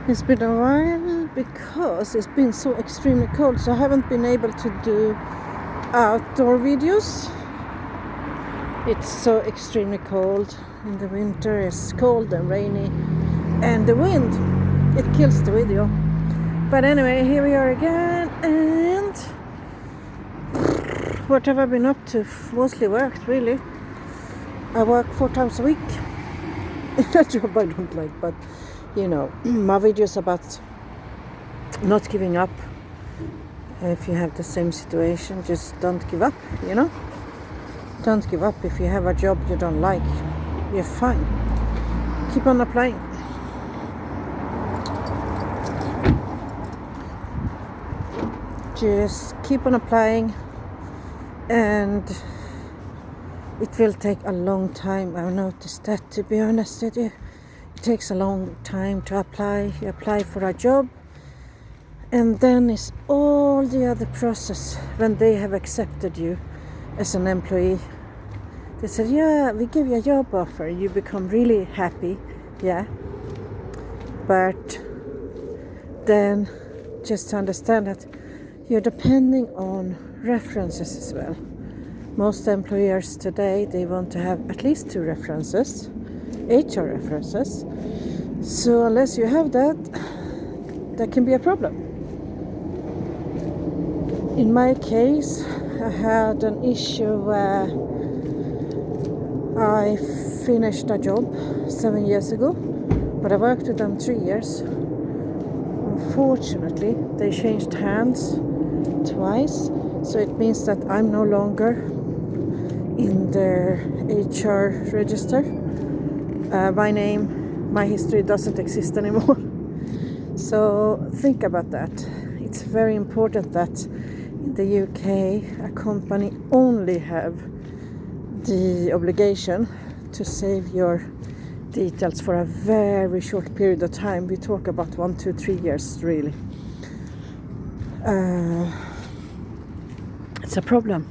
It's been a while because it's been so extremely cold, so I haven't been able to do outdoor videos. It's so extremely cold in the winter. It's cold and rainy, and the wind, it kills the video. But anyway, here we are again, and what have I been up to? Mostly worked, really. I work 4 times a week in a job I don't like, but you know, my videos about not giving up. If you have the same situation, just don't give up, you know. Don't give up. If you have a job you don't like, you're fine. Keep on applying. Just keep on applying, and it will take a long time. I've noticed that, to be honest with you. It takes a long time to apply. You apply for a job, and then it's all the other process when they have accepted you as an employee. They said, yeah, we give you a job offer. You become really happy, yeah. But then just to understand that you're depending on references as well. Most employers today, they want to have at least 2 references, HR references. So unless you have that, that can be a problem. In my case, I had an issue where I finished a job 7 years ago, but I worked with them 3 years. Unfortunately, they changed hands twice, so it means that I'm no longer in their HR register. My name, my history doesn't exist anymore. So think about that. It's very important that in the UK a company only have the obligation to save your details for a very short period of time. We talk about 1, 2, 3 years, really. It's a problem,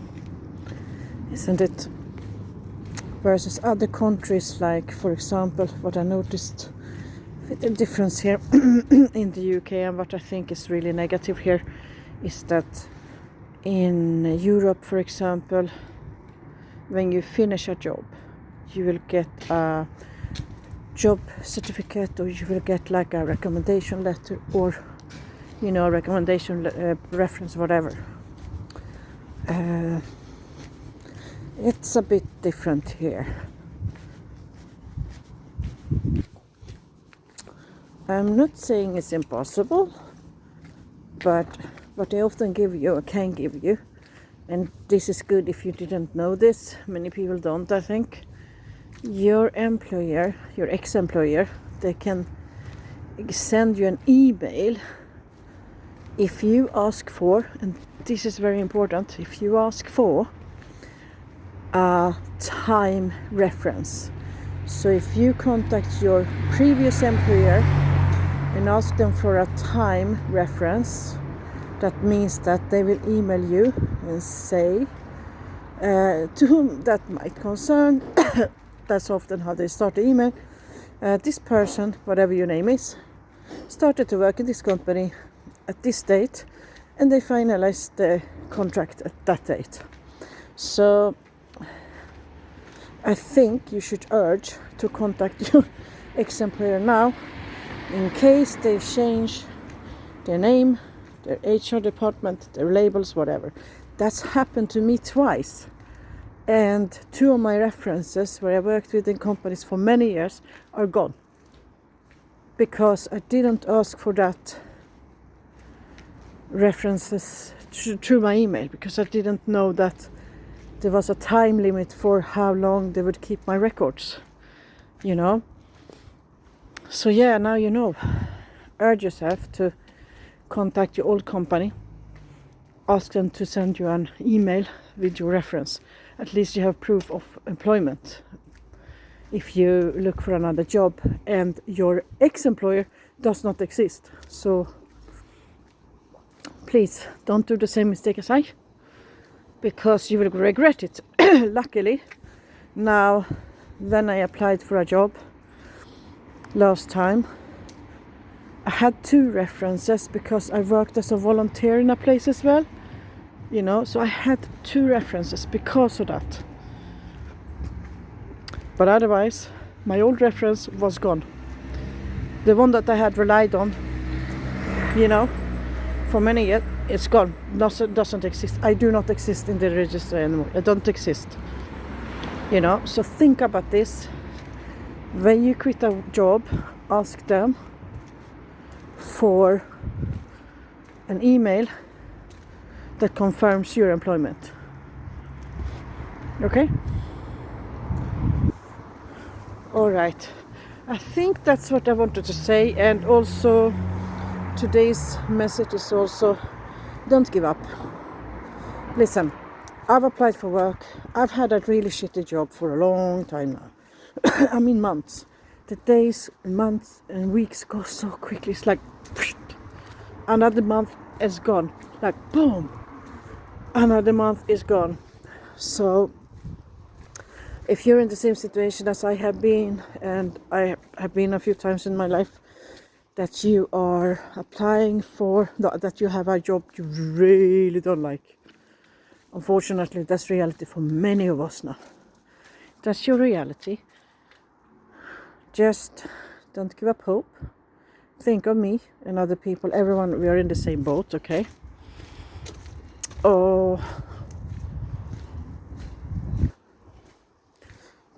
isn't it? Versus other countries, like, for example, what I noticed with the difference here in the UK, and what I think is really negative here, is that in Europe, for example, when you finish a job, you will get a job certificate, or you will get like a recommendation letter, or you know, recommendation reference, whatever. It's a bit different here. I'm not saying it's impossible, but what they often give you, or can give you, and this is good if you didn't know this, many people don't, I think, your employer, your ex-employer, they can send you an email if you ask for, and this is very important, if you ask for a time reference. So if you contact your previous employer and ask them for a time reference, that means that they will email you and say to whom that might concern. That's often how they start the email. This person, whatever your name is, started to work in this company at this date, and they finalized the contract at that date. So I think you should urge to contact your ex-employer now, in case they change their name, their HR department, their labels, whatever. That's happened to me twice. And 2 of my references, where I worked within companies for many years, are gone. Because I didn't ask for that references through my email, because I didn't know that there was a time limit for how long they would keep my records, you know. So yeah, now you know. Urge yourself to contact your old company, ask them to send you an email with your reference. At least you have proof of employment if you look for another job and your ex-employer does not exist. So please don't do the same mistake as I, because you will regret it. Luckily, now when I applied for a job last time, I had 2 references because I worked as a volunteer in a place as well, you know, so I had 2 references because of that. But otherwise, my old reference was gone. The one that I had relied on, you know, for many years, it's gone. Doesn't exist. I do not exist in the register anymore. I don't exist. You know, so think about this. When you quit a job, ask them for an email that confirms your employment. Okay? Alright. I think that's what I wanted to say, and also today's message is also don't give up. Listen, I've applied for work. I've had a really shitty job for a long time now. I mean months. The days, months and weeks go so quickly. It's like another month is gone. Like boom. Another month is gone. So if you're in the same situation as I have been, and I have been a few times in my life, that you are applying for, that you have a job you really don't like. Unfortunately, that's reality for many of us now. That's your reality. Just don't give up hope. Think of me and other people. Everyone, we are in the same boat, okay? Oh,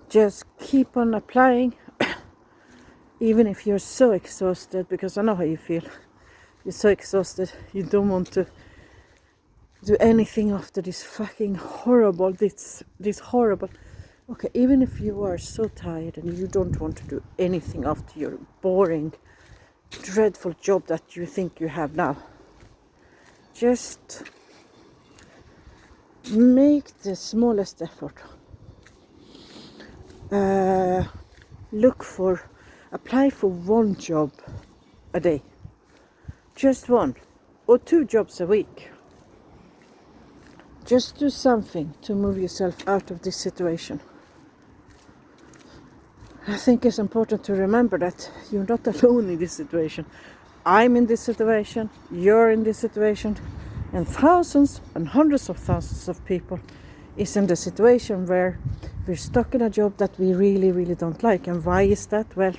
just keep on applying. Even if you're so exhausted, because I know how you feel. You're so exhausted. You don't want to do anything after this fucking horrible, this horrible. Okay, even if you are so tired and you don't want to do anything after your boring, dreadful job that you think you have now, just make the smallest effort. Apply for 1 job a day. Just 1 or 2 jobs a week. Just do something to move yourself out of this situation. I think it's important to remember that you're not alone in this situation. I'm in this situation, you're in this situation, and thousands and hundreds of thousands of people is in the situation where we're stuck in a job that we really, really don't like. And why is that? Well,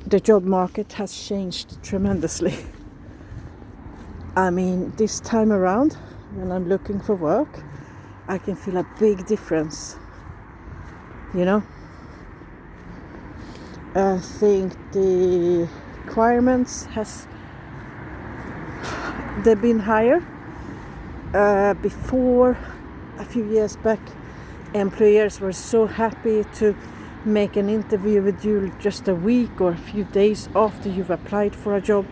the job market has changed tremendously. I mean, this time around, when I'm looking for work, I can feel a big difference, you know. I think the requirements they've been higher. Before, a few years back, employers were so happy to make an interview with you just a week or a few days after you've applied for a job.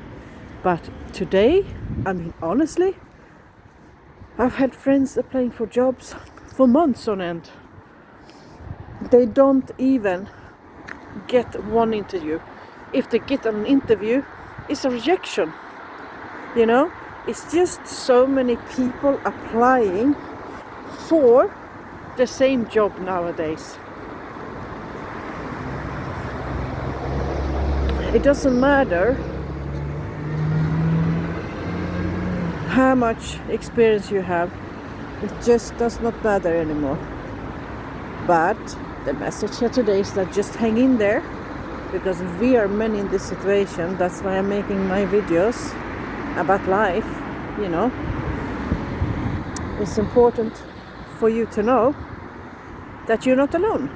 But today, I mean, honestly, I've had friends applying for jobs for months on end. They don't even get one interview. If they get an interview, it's a rejection. You know, it's just so many people applying for the same job nowadays. It doesn't matter how much experience you have. It just does not matter anymore. But the message here today is that just hang in there, because we are many in this situation. That's why I'm making my videos about life, you know. It's important for you to know that you're not alone.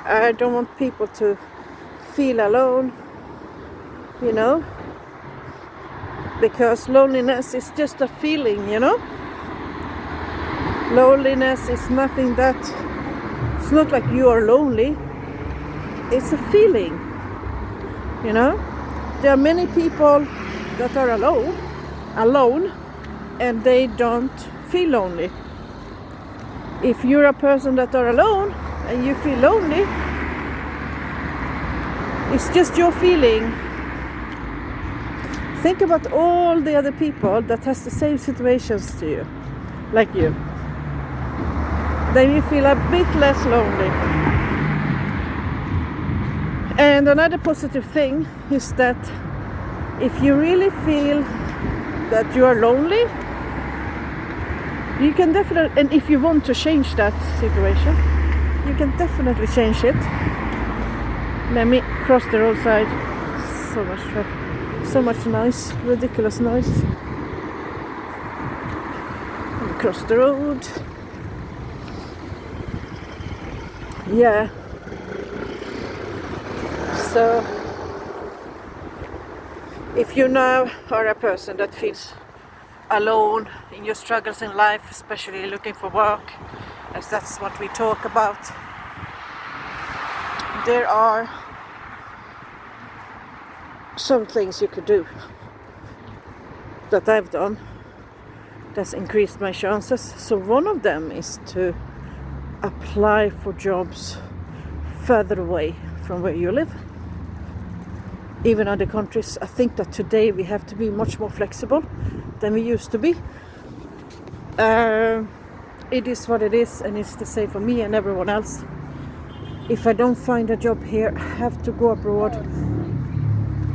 I don't want people to feel alone, you know, because loneliness is just a feeling, you know. Loneliness is nothing that, it's not like you are lonely, it's a feeling, you know. There are many people that are alone, and they don't feel lonely. If you're a person that are alone and you feel lonely, it's just your feeling. Think about all the other people that has the same situations to you, like you. Then you feel a bit less lonely. And another positive thing is that if you really feel that you are lonely, you can definitely, and if you want to change that situation, you can definitely change it. Let me cross the roadside. So much traffic, so much noise, ridiculous noise. Let me cross the road. Yeah. So, if you now are a person that feels alone in your struggles in life, especially looking for work, as that's what we talk about, there are some things you could do that I've done that's increased my chances. So one of them is to apply for jobs further away from where you live. Even other countries, I think that today we have to be much more flexible than we used to be. It is what it is, and it's the same for me and everyone else. If I don't find a job here, I have to go abroad.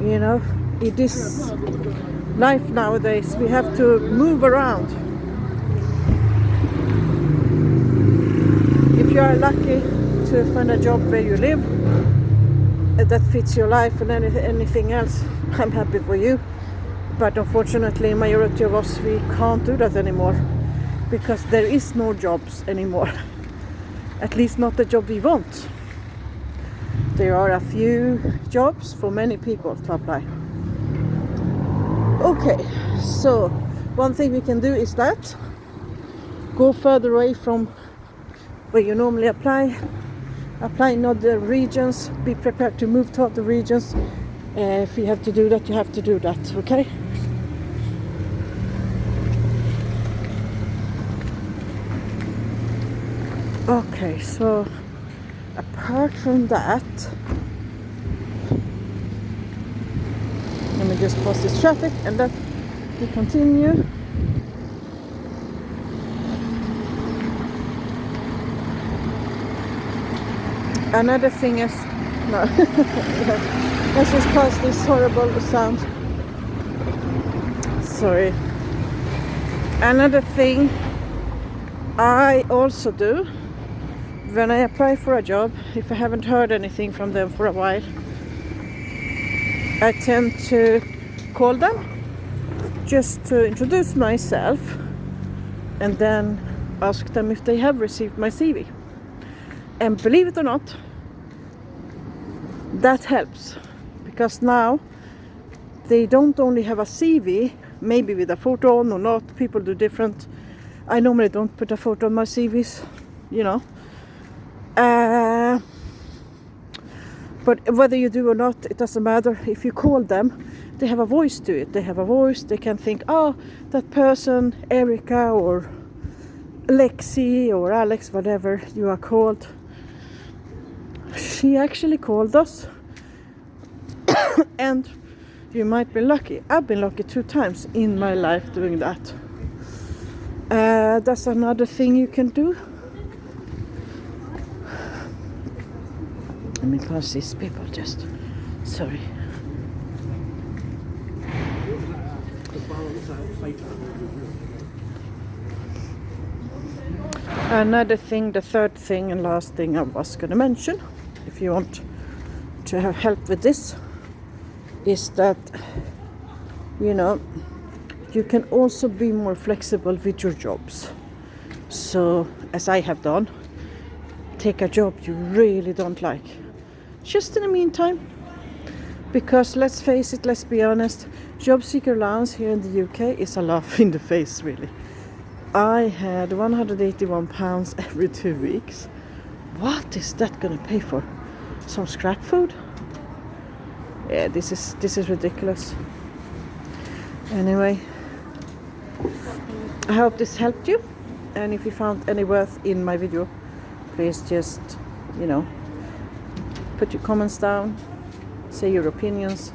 You know, it is life nowadays. We have to move around. If you are lucky to find a job where you live that fits your life and anything else, I'm happy for you. But unfortunately, majority of us, we can't do that anymore because there is no jobs anymore. At least not the job we want. There are a few jobs for many people to apply. Okay, so one thing we can do is that go further away from where you normally apply in other regions, be prepared to move to other regions. If you have to do that, you have to do that, okay? Okay, so apart from that, let me just pause this traffic and then we continue. Another thing is, no, let's just pause this horrible sound. Sorry. Another thing I also do when I apply for a job, if I haven't heard anything from them for a while, I tend to call them just to introduce myself and then ask them if they have received my CV. And believe it or not, that helps, because now they don't only have a CV, maybe with a photo on or not, people do different. I normally don't put a photo on my CVs, you know. But whether you do or not, it doesn't matter. If you call them, they have a voice to it. They have a voice, they can think, oh, that person, Erica or Lexi or Alex, whatever you are called, she actually called us. And you might be lucky. I've been lucky 2 times in my life doing that. That's another thing you can do. Let me pass these people just. Sorry. Another thing, the third thing and last thing I was going to mention, if you want to have help with this, is that, you know, you can also be more flexible with your jobs. So, as I have done, take a job you really don't like, just in the meantime, because let's face it, let's be honest, job seeker allowance here in the UK is a laugh in the face, really. I had £181 every 2 weeks. What is that gonna pay for? Some scrap food? Yeah, this is ridiculous. Anyway, I hope this helped you, and if you found any worth in my video, please just, you know, put your comments down, say your opinions.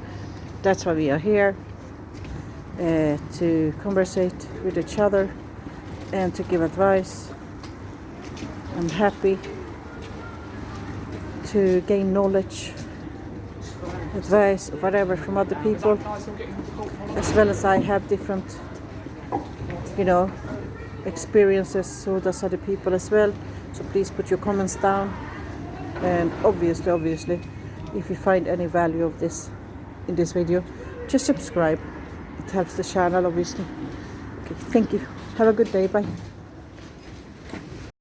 That's why we are here, to conversate with each other and to give advice. I'm happy to gain knowledge advice, whatever, from other people, as well as I have different, you know, experiences, so does other people as well. So please put your comments down, and obviously if you find any value of this in this video, just subscribe. It helps the channel, obviously. Okay, thank you. Have a good day. Bye.